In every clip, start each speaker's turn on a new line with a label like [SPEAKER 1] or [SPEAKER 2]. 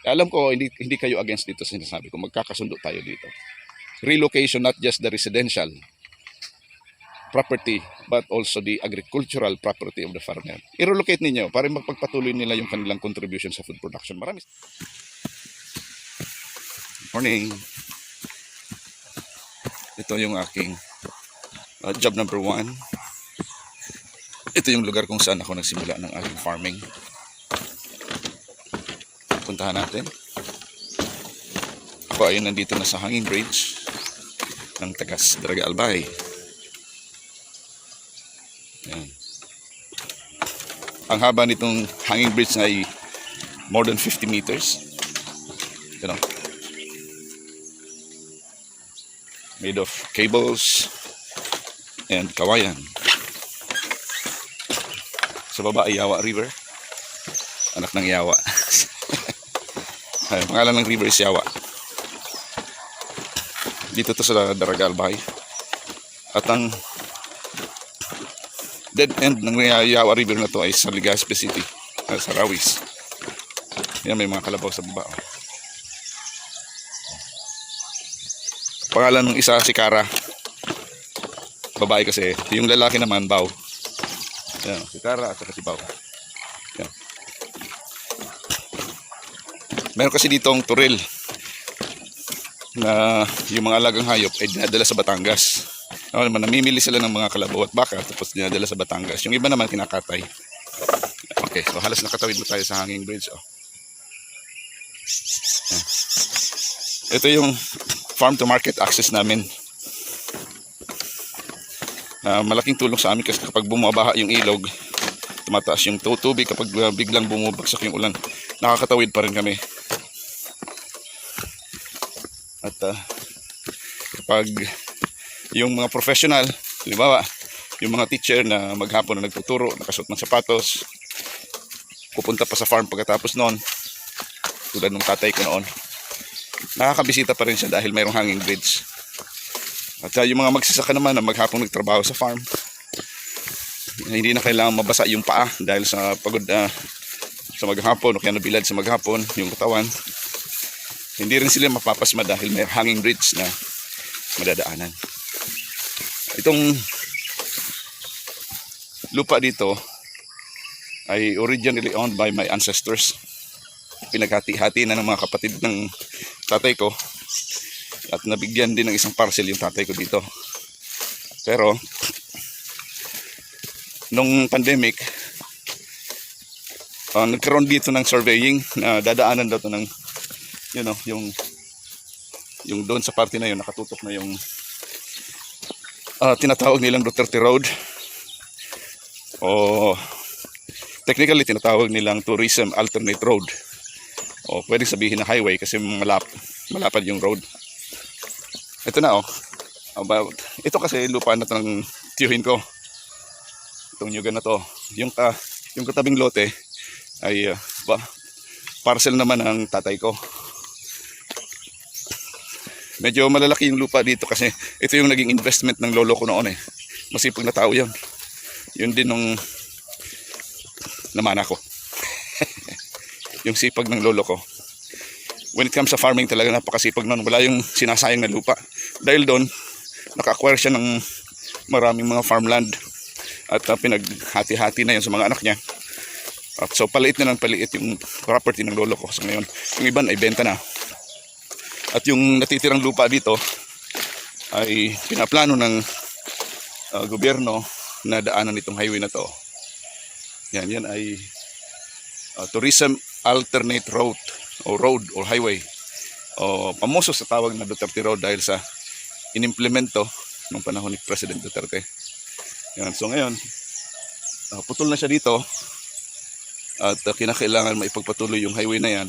[SPEAKER 1] Alam ko hindi kayo against dito sa sinasabi ko. Magkakasundo tayo dito. Relocation, not just the residential property but also the agricultural property of the farmer. I-relocate ninyo para magpagpatuloy nila yung kanilang contribution sa food production. Marami. Morning. Ito yung aking job number 1. Ito yung lugar kung saan ako nagsimula ng aking farming. Puntahan natin. Ako ay nandito na sa hanging bridge ng Tagas Daraga Albay. Yan. Ang haba nitong hanging bridge ay more than 50 meters. You know, made of cables and kawayan. Sa baba ay Yawa River. Anak ng Yawa. Ay, pangalan ng river is Yawa. Dito to sa Daraga Albay. At ang dead end ng Yawa River na to ay sa Legazpi City, sa Rawis. Yan, may mga kalabaw sa baba. Pangalan ng isa si Kara. Babae kasi. Yung lalaki naman, Bao. Yan, si Kara at si Bao. Yan. Meron kasi ditong turil na yung mga alagang hayop ay dinadala sa Batangas. Namimili sila ng mga kalabaw at baka tapos dinadala sa Batangas. Yung iba naman kinakatay. Okay, so halos nakatawid na tayo sa hanging bridge. Ito yung farm to market access namin. Malaking tulong sa amin kasi kapag bumabaha yung ilog, tumataas yung tubig. Kapag biglang bumubagsak yung ulan, nakakatawid pa rin kami. At kapag yung mga professional, halimbawa, yung mga teacher na maghapon na nagtuturo, nakasuot ng sapatos, pupunta pa sa farm pagkatapos noon, tulad ng tatay ko noon, nakakabisita pa rin siya dahil mayroong hanging bridge. At yung mga magsasaka naman na maghapon nagtrabaho sa farm, hindi na kailangan mabasa yung paa dahil sa pagod sa maghapon o kaya nabilad sa maghapon yung katawan. Hindi rin sila mapapasma dahil may hanging bridge na madadaanan. Itong lupa dito ay originally owned by my ancestors. Pinaghati-hati na ng mga kapatid ng tatay ko at nabigyan din ng isang parcel yung tatay ko dito. Pero nung pandemic, nagkaroon dito ng surveying na dadaanan daw to ng yung doon sa parte na yun nakatutok na yung tinatawag nilang Duterte Road, o technically tinatawag nilang Tourism Alternate Road, o pwedeng sabihin na highway kasi malapad yung road. Ito na ito kasi lupa na ito ng tiyuhin ko, itong nyugan na to. Yung katabing lote ay parcel naman ng tatay ko. Medyo malalaki yung lupa dito kasi ito yung naging investment ng lolo ko noon eh. Masipag na tao yun. Yun din nung namana ko. Yung sipag ng lolo ko. When it comes sa farming talaga napakasipag noon. Wala yung sinasayang na lupa. Dahil doon, naka-acquire siya ng maraming mga farmland. At pinaghati-hati na yun sa mga anak niya. At so paliit na lang paliit yung property ng lolo ko. So ngayon, yung iban ay benta na. At yung natitirang lupa dito ay pinaplano ng gobyerno na daanan itong highway na to. Yan ay Tourism Alternate Road or highway. O pamuso sa tawag na Duterte Road dahil sa inimplemento ng panahon ni President Duterte. Yan, so ngayon, putol na siya dito at kinakailangan maipagpatuloy yung highway na yan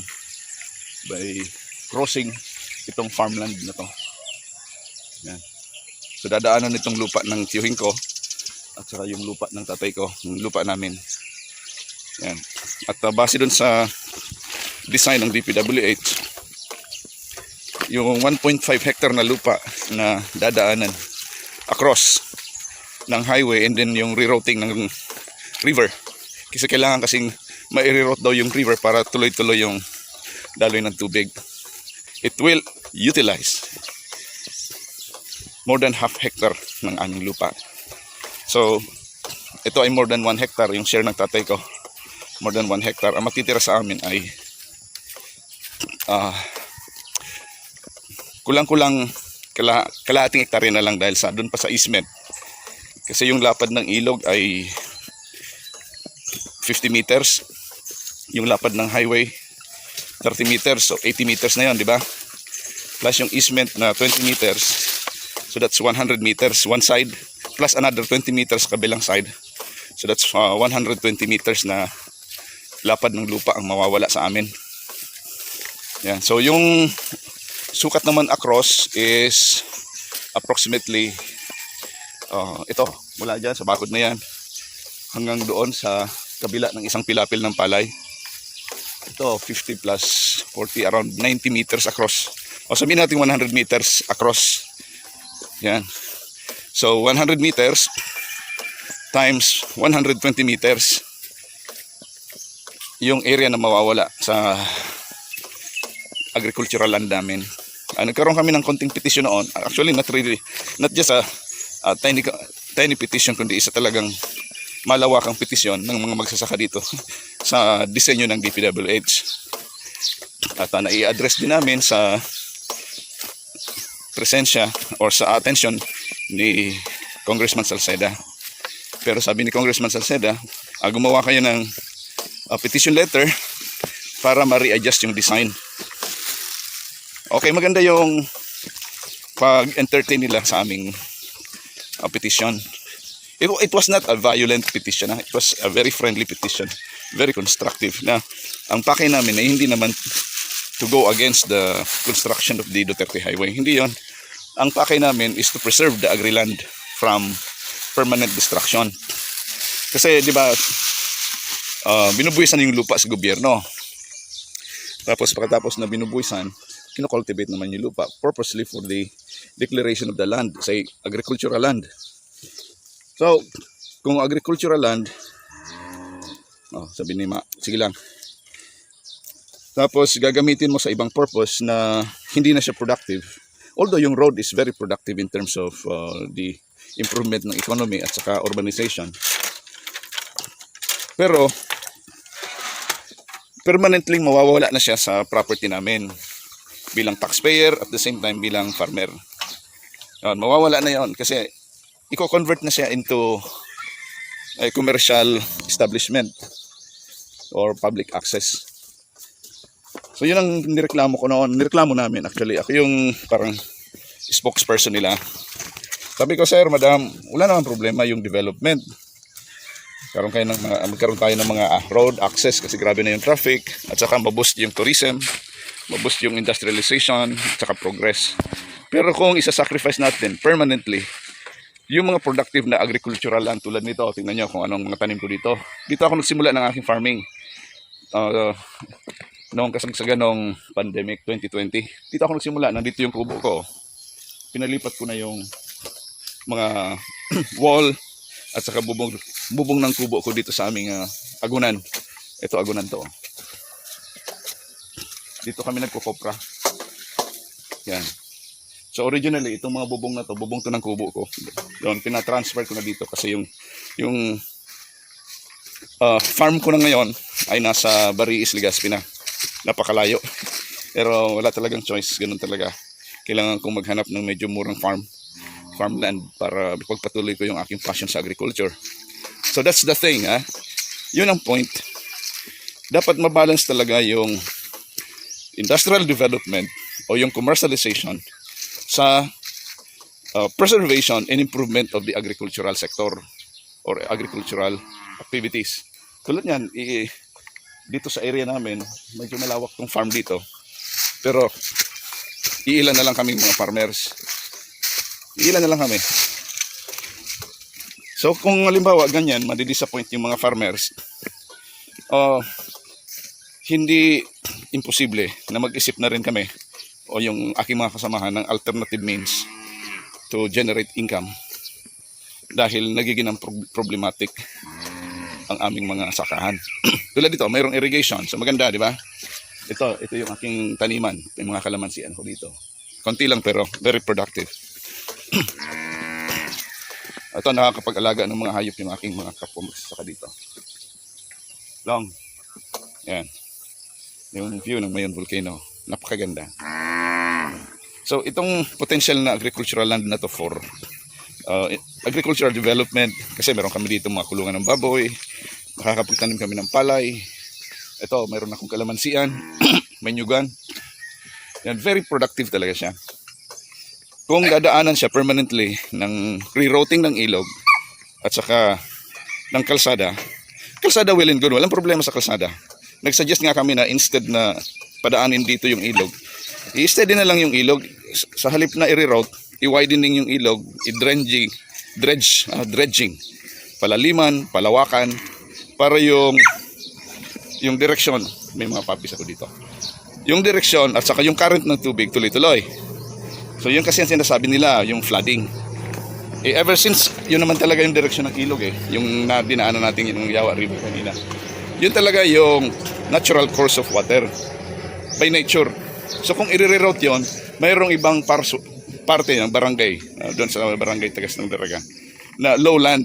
[SPEAKER 1] by crossing itong farmland na to. Yan. So dadaanan itong lupa ng tiyuhin ko at saka yung lupa ng tatay ko, yung lupa namin. Yan. At base dun sa design ng DPWH, yung 1.5 hectare na lupa na dadaanan across ng highway and then yung rerouting ng river. Kasi kailangan kasing ma-reroute daw yung river para tuloy-tuloy yung daloy ng tubig. It will utilize more than half hectare ng aming lupa. So, ito ay more than 1 hectare yung share ng tatay ko. More than 1 hectare. Ang matitira sa amin ay kulang-kulang kalahating hektarya na lang dahil sa doon pa sa easement. Kasi yung lapad ng ilog ay 50 meters. Yung lapad ng highway 30 meters. So 80 meters na yon, di ba? Plus yung easement na 20 meters. So that's 100 meters one side. Plus another 20 meters kabilang side. So that's 120 meters na lapad ng lupa ang mawawala sa amin. Yan. So yung sukat naman across is approximately ito, mula dyan sa bakod na yan hanggang doon sa kabila ng isang pilapil ng palay. Ito 50 plus 40, around 90 meters across. O sabihin natin 100 meters across. Yan. So 100 meters times 120 meters yung area na mawawala sa agricultural land namin. Nagkaroon kami ng konting petition noon. Actually, not just a tiny petition, kundi isa talagang malawakang petisyon ng mga magsasaka dito sa disenyo ng DPWH. At nai-address din namin sa presensya or sa attention ni Congressman Salceda. Pero sabi ni Congressman Salceda, gumawa kayo ng petition letter para ma-readjust yung design. Okay, maganda yung pag-entertain nila sa aming petition. It was not a violent petition. It was a very friendly petition. Very constructive. Na ang pakay namin ay hindi naman to go against the construction of the Duterte Highway. Hindi yon. Ang pakay namin is to preserve the agri-land from permanent destruction. Kasi, di ba, binubuwisan yung lupa sa gobyerno. Tapos, pagkatapos na binubuwisan, kinocultivate naman yung lupa purposely for the declaration of the land, say agricultural land. So, kung agricultural land, sabi ni Ma, sige lang. Tapos gagamitin mo sa ibang purpose na hindi na siya productive. Although yung road is very productive in terms of the improvement ng economy at saka urbanization. Pero permanently mawawala na siya sa property namin bilang taxpayer at the same time bilang farmer. Mawawala na yon kasi i-convert na siya into a commercial establishment or public access. So yun ang nireklamo ko noon. Nireklamo namin actually. Ako yung parang spokesperson nila. Sabi ko, sir, madam, wala naman problema yung development. Magkaroon tayo ng mga road access kasi grabe na yung traffic at saka maboost yung tourism, maboost yung industrialization at saka progress. Pero kung isa-sacrifice natin permanently yung mga productive na agricultural land tulad nito, tingnan nyo kung anong mga tanim ko dito. Dito ako nagsimula ng aking farming. Noong kasagsagan ng pandemic 2020. Dito ako nagsimula, nandito yung kubo ko. Pinalipat ko na yung mga wall at saka bubong ng kubo ko dito sa aming agunan. Ito agunan to. Dito kami nagkukopra. Yan. So originally, itong mga bubong na to, bubong to ng kubo ko. Doon, pinatransfer ko na dito kasi yung farm ko na ngayon ay nasa Bariis, Legazpi na. Napakalayo. Pero wala talagang choice. Ganun talaga. Kailangan kong maghanap ng medyo murang farmland para pagpatuloy ko yung aking passion sa agriculture. So that's the thing. Yun ang point. Dapat mabalance talaga yung industrial development o yung commercialization sa preservation and improvement of the agricultural sector or agricultural activities. Tulad yan, dito sa area namin, medyo malawak tong farm dito. Pero iilan na lang kami mga farmers. Iilan na lang kami. So kung halimbawa ganyan, madidisappoint yung mga farmers, hindi imposible na mag-isip na rin kami o yung aking mga kasamahan ng alternative means to generate income dahil nagiging problematic ang aming mga sakahan. Tulad dito, mayroong irrigation. So maganda, di ba? Ito yung aking taniman. Yung mga kalamansian ko dito. Konti lang pero very productive. Ito, nakakapag-alaga ng mga hayop yung aking mga kapwa magsasaka dito. Long. Yan. Yung view ng Mayon Volcano. Napakaganda. So, itong potential na agricultural land na to for agricultural development. Kasi meron kami dito mga kulungan ng baboy. Makakapagtanim kami ng palay. Ito, mayroon akong kalamansian. May nyugan. Yan, very productive talaga siya. Kung dadaanan siya permanently ng rerouting ng ilog at saka ng kalsada well and good, walang problema sa kalsada. Nagsuggest nga kami na instead na padaanin dito yung ilog, i-steady na lang yung ilog. Sa halip na i-reroute, i-widening yung ilog, dredging, palaliman, palawakan, para yung direksyon, may mga papis ako dito, yung direksyon at saka yung current ng tubig tuloy-tuloy. So yun kasi ang sinasabi nila, yung flooding. Ever since, yun naman talaga yung direksyon ng ilog yung dinaanan natin yung Yawa River kanina. Yun talaga yung natural course of water by nature. So kung i-reroute yun, mayroong ibang parte ng barangay, doon sa barangay Tagas ng Daraga, na lowland.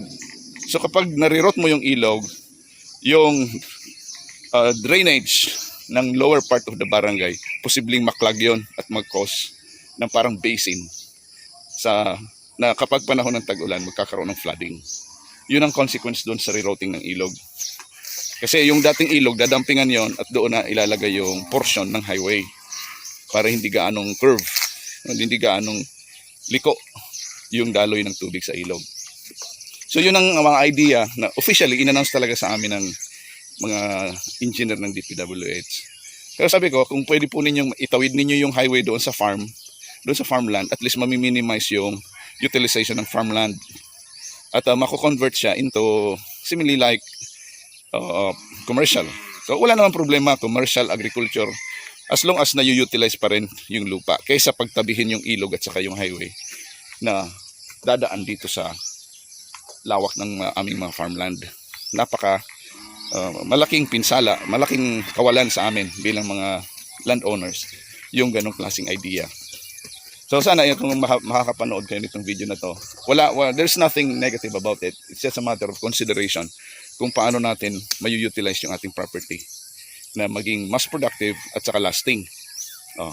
[SPEAKER 1] So kapag na-reroute mo yung ilog, yung drainage ng lower part of the barangay, posibleng maklag yun at mag-cause ng parang basin na kapag panahon ng tag-ulan magkakaroon ng flooding. Yun ang consequence doon sa rerouting ng ilog. Kasi yung dating ilog, dadampingan yon at doon na ilalagay yung portion ng highway para hindi gaanong curve, hindi gaanong liko yung daloy ng tubig sa ilog. So yun ang mga idea na officially in-announce talaga sa amin ng mga engineer ng DPWH. Pero sabi ko, kung pwede po ninyong itawid ninyo yung highway doon sa farmland, at least mami-minimize yung utilization ng farmland. At mako-convert siya into similarly like commercial. So wala namang problema, commercial, agriculture, as long as na-utilize pa rin yung lupa kaysa pagtabihin yung ilog at saka yung highway na dadaan dito sa lawak ng aming mga farmland. Napaka malaking pinsala, malaking kawalan sa amin bilang mga landowners yung ganong klaseng idea. So sana kung makakapanood kayo nitong video na to, there's nothing negative about it. It's just a matter of consideration kung paano natin may-utilize yung ating property na maging mas productive at saka lasting.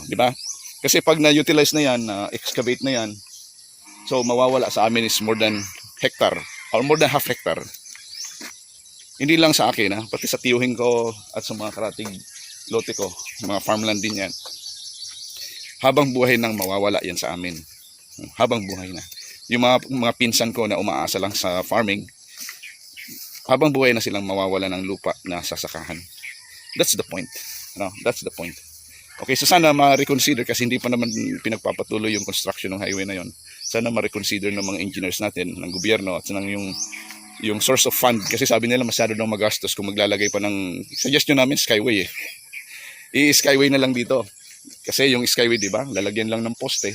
[SPEAKER 1] Di ba? Kasi pag na-utilize na yan, excavate na yan, so mawawala sa amin is more than hectare or more than half hectare. Hindi lang sa akin, pati sa tiyuhin ko at sa mga karating lote ko, mga farmland din yan. Habang buhay nang mawawala yan sa amin. Habang buhay na. Yung mga pinsan ko na umaasa lang sa farming, habang buhay na silang mawawala ng lupa na sasakahan. That's the point. That's the point. Okay, so sana ma-reconsider kasi hindi pa naman pinagpapatuloy yung construction ng highway na yon. Sana ma-reconsider ng mga engineers natin, ng gobyerno at ng yung source of fund. Kasi sabi nila masyado nang magastos kung maglalagay pa ng, suggestion namin skyway i-skyway na lang dito. Kasi yung skyway, di ba, lalagyan lang ng poste,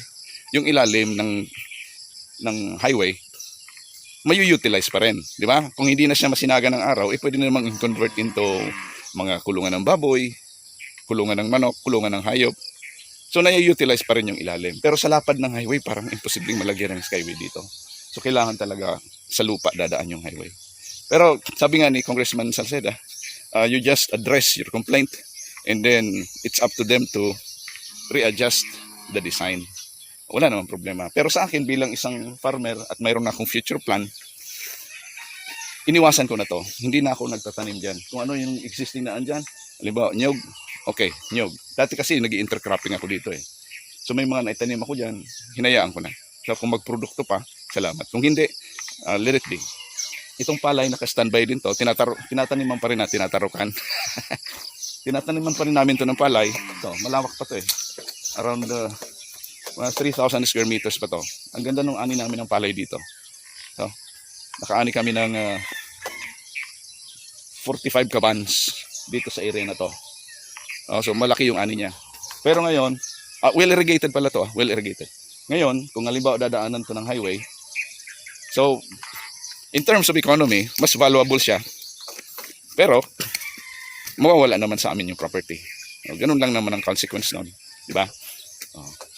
[SPEAKER 1] yung ilalim ng highway, may-utilize pa rin, di ba? Kung hindi na siya masinaga ng araw, pwede na namang convert into mga kulungan ng baboy, kulungan ng manok, kulungan ng hayop. So, na-utilize pa rin yung ilalim. Pero sa lapad ng highway, parang imposibleng malagyan ng skyway dito. So, kailangan talaga sa lupa dadaan yung highway. Pero, sabi nga ni Congressman Salceda, you just address your complaint and then it's up to them to readjust the design. Wala namang problema. Pero sa akin bilang isang farmer at mayroon na akong future plan, iniwasan ko na to. Hindi na ako nagtatanim dyan. Kung ano yung existing na andyan, halimbawa, nyog. Okay, nyog. Dati kasi nag-intercropping ako dito So may mga naitanim ako dyan, hinayaan ko na. So kung magprodukto pa, salamat. Kung hindi, let it be. Itong palay naka-standby din to, tinataniman pa rin na, tinatarukan. Tinataniman pa rin namin to ng palay. Ito, malawak pa to Around 3,000 square meters pa to. Ang ganda ng ani namin ng palay dito. So, nakaani kami ng 45 cabans dito sa area na to. So, malaki yung ani niya. Pero ngayon, well irrigated pala to. Well irrigated. Ngayon, kung halimbawa dadaanan to ng highway, so, in terms of economy, mas valuable siya. Pero, mawawala naman sa amin yung property. Ganun lang naman ang consequence nun. Di ba?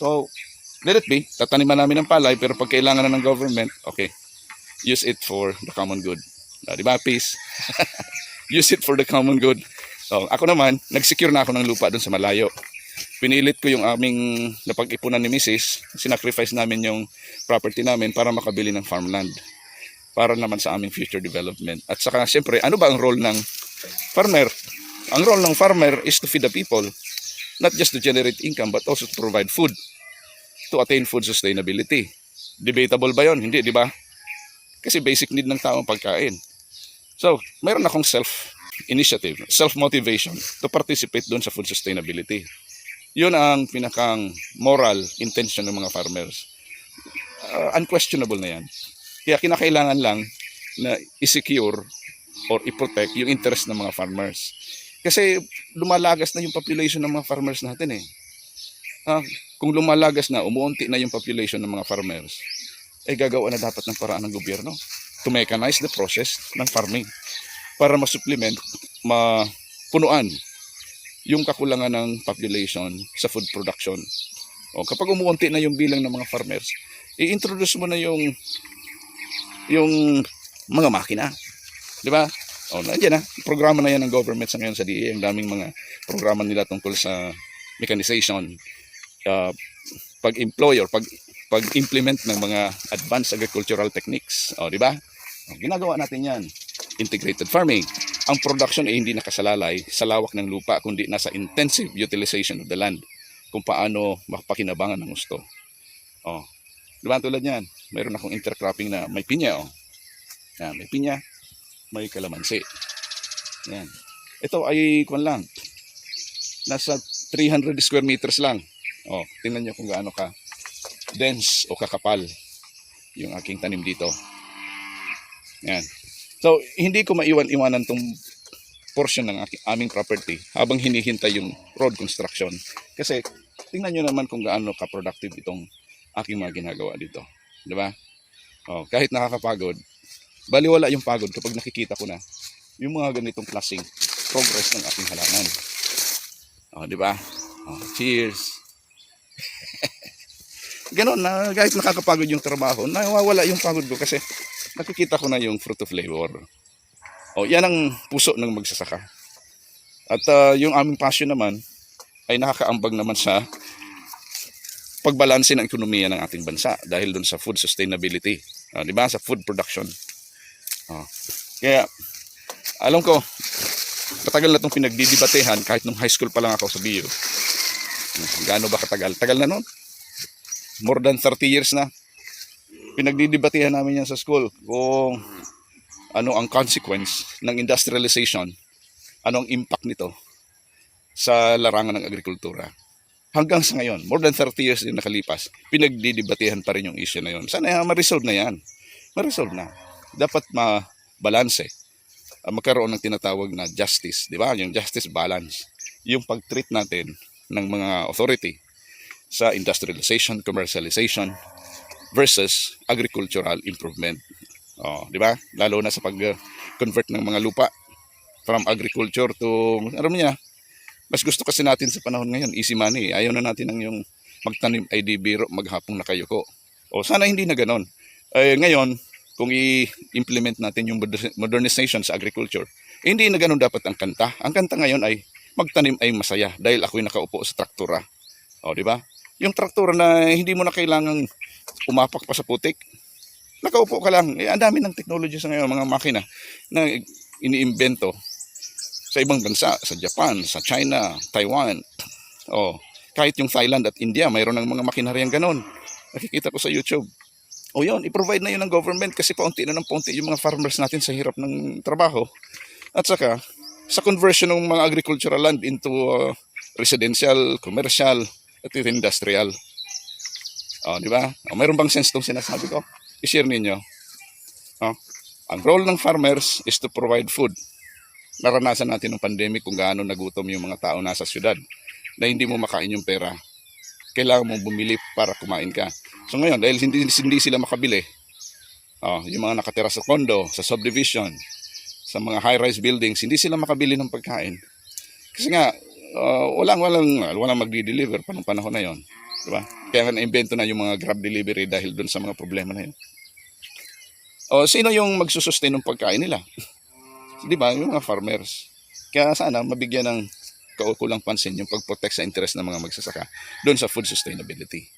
[SPEAKER 1] So, let it be. Tataniman namin ng palay, pero pag kailangan na ng government, okay, use it for the common good. Di ba? Peace. Use it for the common good. So, ako naman, nag-secure na ako ng lupa doon sa malayo. Pinilit ko yung aming napag-ipunan ni Mrs. Sinacrifice namin yung property namin para makabili ng farmland. Para naman sa aming future development. At saka, siyempre, ano ba ang role ng farmer? Ang role ng farmer is to feed the people. Not just to generate income, but also to provide food. To attain food sustainability. Debatable ba yon? Hindi, di ba? Kasi basic need ng tao ang pagkain. So, mayroon akong self-initiative, self-motivation to participate doon sa food sustainability. Yun ang pinakang moral intention ng mga farmers. Unquestionable na yan. Kaya kinakailangan lang na i-secure or i-protect yung interest ng mga farmers. Kasi lumalagas na yung population ng mga farmers natin eh. Kung lumalagas na, umuunti na yung population ng mga farmers, ay gagawa na dapat ng paraan ng gobyerno to mechanize the process ng farming para ma-supplement, mapunuan yung kakulangan ng population sa food production. Kapag umuunti na yung bilang ng mga farmers, i-introduce mo na yung mga makina. Di ba? Nandiyan na. Programa na yan ng government sa ngayon sa DA. Ang daming mga programa nila tungkol sa mechanization, pag-employ or pag-implement ng mga advanced agricultural techniques. Di ba? Ginagawa natin yan. Integrated farming. Ang production ay hindi nakasalalay sa lawak ng lupa, kundi nasa intensive utilization of the land. Kung paano makapakinabangan ng gusto. Di ba? Tulad yan. Mayroon akong intercropping na may pinya. Yan, may pinya, may kalamansi. Yan. Ito ay kung lang. Nasa 300 square meters lang. Tingnan nyo kung gaano ka dense o kakapal yung aking tanim dito. Yan. So, hindi ko maiwan-iwanan tong portion ng aming property habang hinihintay yung road construction. Kasi, tingnan nyo naman kung gaano ka-productive itong aking mga ginagawa dito. Diba? Kahit nakakapagod, baliwala yung pagod kapag nakikita ko na yung mga ganitong klaseng progress ng aking halaman. Diba? Cheers! Ganon na, kahit nakakapagod yung trabaho, nawawala yung pagod ko kasi nakikita ko na yung fruit of labor. Yan ang puso ng magsasaka. At yung aming passion naman ay nakakaambag naman sa pagbalanse ng ekonomiya ng ating bansa dahil dun sa food sustainability. Di ba? Sa food production. Kaya, alam ko, katagal na itong pinagdidibatehan kahit nung high school pa lang ako sa BU. Gaano ba katagal? Tagal na nun? More than 30 years na. Pinagdidibatehan namin yan sa school kung ano ang consequence ng industrialization, ano ang impact nito sa larangan ng agrikultura. Hanggang sa ngayon, more than 30 years din nakalipas, pinagdidibatehan pa rin yung issue na yun. Sana ma-resolve na yan. Ma-resolve na. Dapat ma-balanse. Magkaroon ng tinatawag na justice. Di ba? Yung justice balance. Yung pag-treat natin ng mga authority sa industrialization, commercialization, versus agricultural improvement. Di ba? Lalo na sa pag-convert ng mga lupa from agriculture to, alam niya, mas gusto kasi natin sa panahon ngayon, easy money. Ayaw na natin ng yung magtanim ay di biro, maghapong nakayuko. Sana hindi na ganon. Ngayon, kung i-implement natin yung modernization sa agriculture, hindi na ganon dapat ang kanta. Ang kanta ngayon ay magtanim ay masaya dahil ako'y nakaupo sa traktura. Di ba? Yung traktura na hindi mo na kailangang umapak pa sa putik. Nakaupo ka lang. Ang dami ng technology sa ngayon, mga makina na iniimbento sa ibang bansa, sa Japan, sa China, Taiwan. Kahit yung Thailand at India, mayroon ng mga makinaryan ganon. Nakikita ko sa YouTube. Yun, i-provide na yun ng government kasi paunti na ng paunti yung mga farmers natin sa hirap ng trabaho. At saka, sa conversion ng mga agricultural land into residential, commercial, at industrial. Di ba? Mayroon bang sense itong sinasabi ko? I-share ninyo. Ang role ng farmers is to provide food. Naranasan natin ng pandemic kung gaano nagutom yung mga tao nasa syudad na hindi mo makain yung pera. Kailangan mong bumili para kumain ka. So ngayon, dahil hindi sila makabili, yung mga nakatira sa condo, sa subdivision, sa mga high-rise buildings, hindi sila makabili ng pagkain. Kasi nga, walang magdi-deliver pa nung panahon na yon, di ba? Kaya nga na-invento na yung mga Grab delivery dahil doon sa mga problema na yun. O sino yung magsusustain ng pagkain nila? Di ba? Yung mga farmers. Kaya sana mabigyan ng kaukulang pansin yung pag-protect sa interest ng mga magsasaka doon sa food sustainability.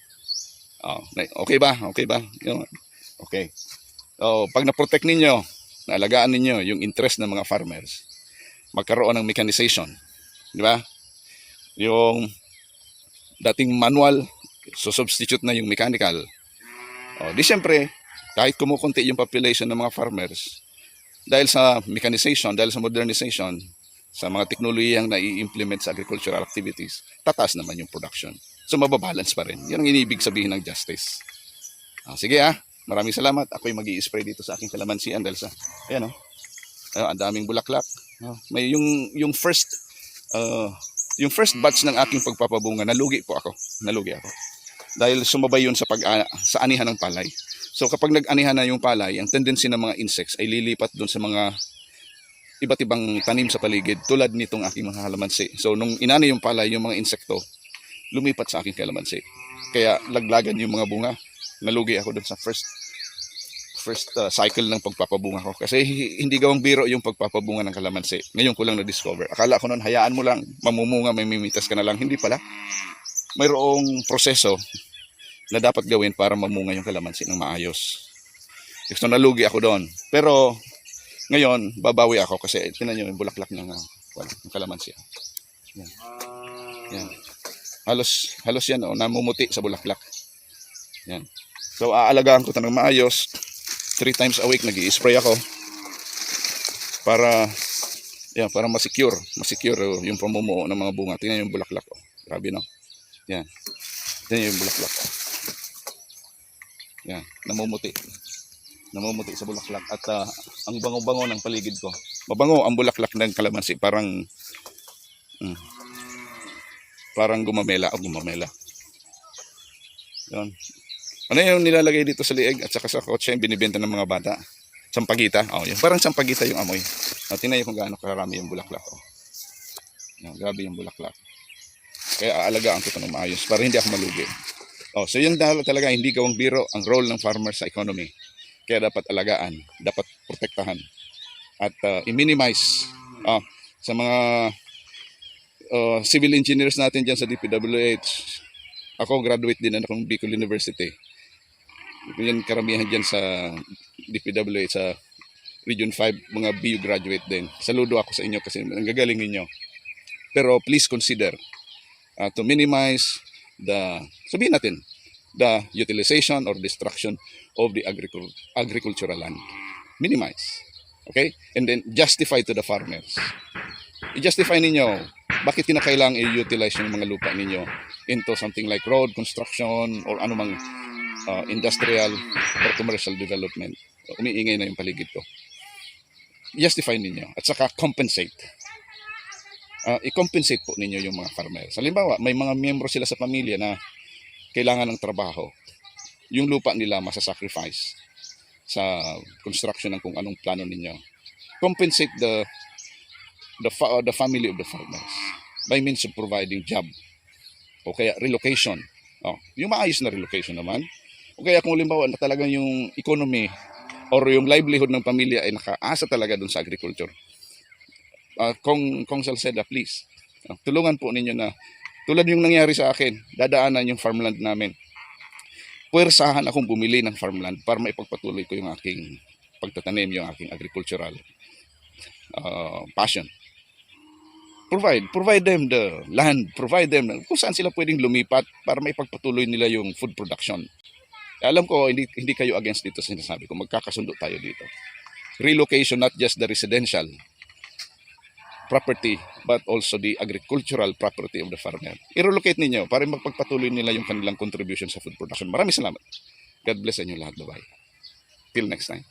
[SPEAKER 1] Okay ba? Okay ba? Okay. Pag na-protect ninyo, naalagaan ninyo yung interest ng mga farmers, magkaroon ng mechanization. Di ba? Yung dating manual, substitute na yung mechanical. Di syempre, kahit kumukunti yung population ng mga farmers, dahil sa mechanization, dahil sa modernization, sa mga teknolohiyang na-i-implement sa agricultural activities, tataas naman yung production. So mababalance pa rin. Yan ang inibig sabihin ng justice. Sige maraming salamat. Ako'y mag-i-spray dito sa aking kalamansian dahil sa, ayan ang daming bulaklak. May yung first batch ng aking pagpapabunga, nalugi ako. Dahil sumabay yun sa anihan ng palay. So kapag nag-anihan na yung palay, ang tendency ng mga insects ay lilipat doon sa mga iba't ibang tanim sa paligid tulad nitong aking mga kalamansi. So nung inani yung palay, yung mga insekto, lumipat sa aking kalamansi. Kaya laglagan yung mga bunga. Nalugi ako doon sa first cycle ng pagpapabunga ko. Kasi hindi gawang biro yung pagpapabunga ng kalamansi. Ngayon ko lang na-discover. Akala ko noon, hayaan mo lang, mamumunga, may mimitas ka na lang. Hindi pala. Mayroong proseso na dapat gawin para mamunga yung kalamansi ng maayos. So nalugi ako doon. Pero ngayon, babawi ako kasi tinan nyo yung bulaklak ng kalamansi. Yan. Halos yan, namumuti sa bulaklak. Yan. So aalagaan ko ito ng maayos. 3 times a week nag-i-spray ako para ma-secure yung pamumuo ng mga bunga. Tingnan yung bulaklak. Grabe no. Yan. Tingnan yung bulaklak. Yan, namumuti sa bulaklak at ang bango-bango ng paligid ko. Mabango ang bulaklak ng kalamansi, parang gumamela. Yan. Ano yung nilalagay dito sa lieg at saka sa kotse yung binibenta ng mga bata? Sampagita. Yun. Parang sampagita yung amoy. Tingnan kung gaano karami yung bulaklak. Yan, grabe yung bulaklak. Kaya aalagaan ko ito ng maayos para hindi ako malugi. So yun talaga, hindi gawang biro ang role ng farmer sa economy. Kaya dapat alagaan, dapat protektahan at i-minimize sa mga civil engineers natin dyan sa DPWH. Ako graduate din akong Bicol University. Yan karamihan dyan sa DPWH sa Region 5, mga BU graduate din. Saludo ako sa inyo kasi nanggagaling ninyo. Pero please consider to minimize the utilization or destruction of the agricultural land. Minimize. Okay? And then justify to the farmers. I-justify ninyo bakit kinakailangan i-utilize yung mga lupa ninyo into something like road construction or anumang industrial or commercial development. Umiingay na yung paligid ko. Justify ninyo at saka compensate. I-compensate po ninyo yung mga farmers. Halimbawa, may mga miyembro sila sa pamilya na kailangan ng trabaho. Yung lupa nila masasacrifice sa construction ng kung anong plano ninyo. Compensate the family of the farmers by means of providing job o kaya relocation. Yung maayos na relocation naman. O kaya kung halimbawa na talagang yung economy or yung livelihood ng pamilya ay nakaasa talaga dun sa agriculture. Kung Salceda, please, tulungan po ninyo na tulad yung nangyari sa akin, dadaanan yung farmland namin. Puwersahan akong bumili ng farmland para maipagpatuloy ko yung aking pagtatanim, yung aking agricultural passion. Provide them the land, provide them kung saan sila pwedeng lumipat para maipagpatuloy nila yung food production. Alam ko, hindi kayo against dito sa sinasabi ko, magkakasundo tayo dito. Relocation, not just the residential property, but also the agricultural property of the farmer. I-relocate ninyo para magpagpatuloy nila yung kanilang contribution sa food production. Maraming salamat. God bless inyo lahat. Bye-bye. Till next time.